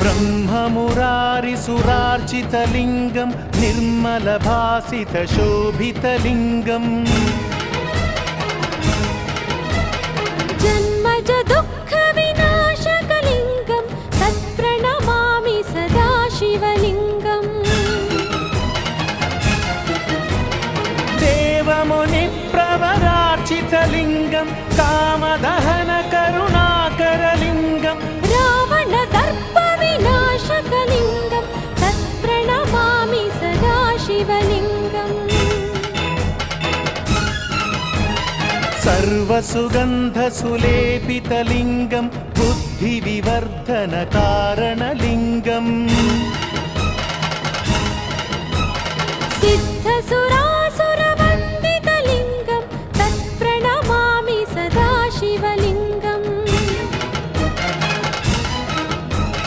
ब्रह्ममुरारिसुरार्चितलिङ्गं निर्मलभासितशोभितलिङ्गम् जन्मज दुःखविनाशकलिङ्गं तत्प्रणमामि सदा शिवलिङ्गम् देवमुनिप्रवरार्चितलिङ्गं कामदहनकरुणाकरलिङ्गं रावणदर्पविनाशकलिङ्गं तत्प्रणमामि सदा शिवलिङ्गम् सर्वसुगन्धसुलेपितलिङ्गं बुद्धिविवर्धनकारणलिङ्गम् सिद्धसुरा